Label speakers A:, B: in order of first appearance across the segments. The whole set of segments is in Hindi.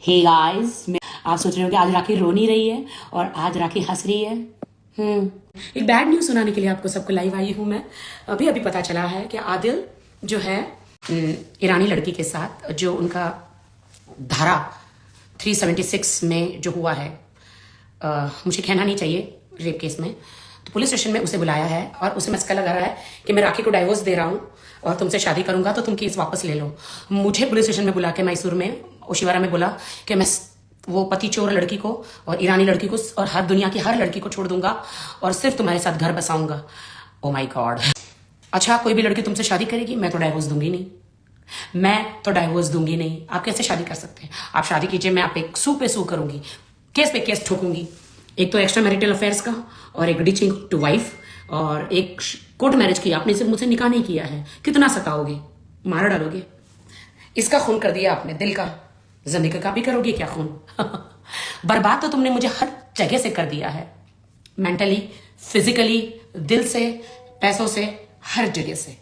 A: हे गाइस, आप सोच रहे हो कि आज राखी रो नहीं रही है और आज राखी हंस रही है। एक बैड न्यूज सुनाने के लिए आपको सबको लाइव आई हूं मैं। अभी अभी पता चला है कि आदिल जो है ईरानी लड़की के साथ जो उनका धारा 376 में जो हुआ है, मुझे कहना नहीं चाहिए, रेप केस में, तो पुलिस स्टेशन में उसे बुलाया है और उसे मस्का लगा रहा है कि मैं राखी को डाइवोर्स दे रहा हूँ और तुमसे शादी करूंगा तो तुम केस वापस ले लो। मुझे पुलिस स्टेशन में बुला के मैसूर में ओशिवारा में बोला कि मैं वो पति चोर लड़की को और ईरानी लड़की को और हर दुनिया की हर लड़की को छोड़ दूंगा और सिर्फ तुम्हारे साथ घर बसाऊंगा। Oh my God. अच्छा, कोई भी लड़की तुमसे शादी करेगी, मैं तो डाइवोर्स दूंगी नहीं, मैं तो डाइवोर्स दूंगी नहीं। आप कैसे शादी कर सकते हैं? आप शादी कीजिए, मैं आप एक सू पे सू करूंगी, केस पे केस ठोकूंगी। एक तो एक्स्ट्रा मैरिटल अफेयर्स का और एक डिचिंग टू वाइफ और एक कोर्ट मैरिज किया आपने, सिर्फ मुझसे निकाह नहीं किया है। कितना सताओगे, मार डालोगे। इसका खून कर दिया आपने, दिल का, जिंदगी का भी करोगे क्या खून? बर्बाद तो तुमने मुझे हर जगह से कर दिया है, मेंटली, फिजिकली, दिल से, पैसों से, हर जगह से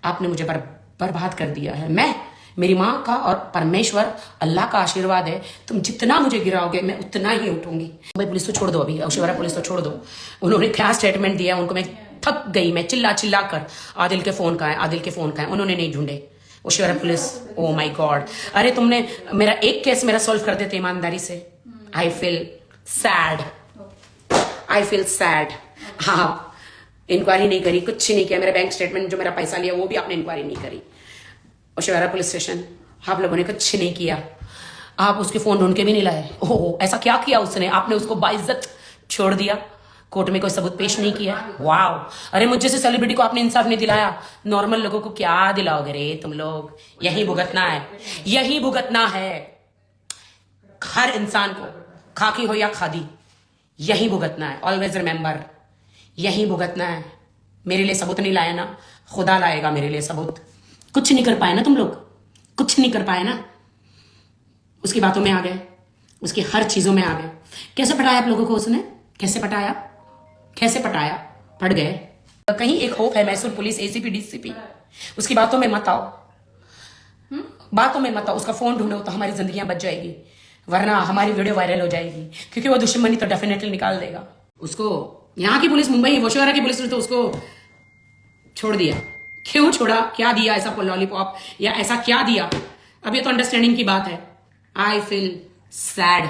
A: आपने मुझे बर्बाद कर दिया है। मैं, मेरी माँ का और परमेश्वर अल्लाह का आशीर्वाद है, तुम जितना मुझे गिराओगे मैं उतना ही उठूंगी। मुंबई पुलिस तो छोड़ दो, अभी ओशिवारा पुलिस तो छोड़ दो। उन्होंने क्या स्टेटमेंट दिया उनको, मैं थक गई, मैं चिल्ला चिल्ला कर, आदिल के फोन का है, आदिल के फोन का है, उन्होंने नहीं ढूंढे। Oshiwara police, oh my God. अरे तुमने मेरा एक केस मेरा सॉल्व कर देते ईमानदारी से। I feel sad, I feel sad. हाँ, इंक्वायरी नहीं करी, कुछ नहीं किया। मेरा बैंक स्टेटमेंट जो मेरा पैसा लिया वो भी आपने इंक्वायरी नहीं करी। ओशिवारा पुलिस स्टेशन, आप लोगों ने कुछ नहीं किया। आप उसके फोन ढूंढ के भी नहीं लाए। ओह, ऐसा क्या किया उसने? आपने उसको बाइज्जत छोड़ दिया, कोर्ट में कोई सबूत पेश नहीं किया। वाओ। अरे मुझ जैसे सेलिब्रिटी को आपने इंसाफ नहीं दिलाया, नॉर्मल लोगों को क्या दिलाओगे रे तुम लोग? यही भुगतना है, यही भुगतना है हर इंसान को, खाकी हो या खादी, यही भुगतना है। ऑलवेज रिमेंबर, यही भुगतना है। मेरे लिए सबूत नहीं लाया ना, खुदा लाएगा मेरे लिए सबूत। कुछ नहीं कर पाए ना तुम लोग, कुछ नहीं कर पाए ना। उसकी बातों में आ गए, उसकी हर चीजों में आ गए। कैसे पटाया आप लोगों को उसने? कैसे पटाया, कैसे पटाया? पड़ गए। कहीं एक होप है मैसूर पुलिस एसीपी डीसीपी, उसकी बातों में मत आओ, बातों में मत आओ। उसका फोन ढूंढो तो हमारी जिंदगियां बच जाएगी, वरना हमारी वीडियो वायरल हो जाएगी, क्योंकि वो दुश्मनी तो डेफिनेटली निकाल देगा। उसको यहाँ की पुलिस, मुंबई ओशिवारा की पुलिस ने तो उसको छोड़ दिया। क्यों छोड़ा, क्या दिया ऐसा लॉलीपॉप या ऐसा क्या दिया? अब ये तो अंडरस्टैंडिंग की बात है। I feel sad.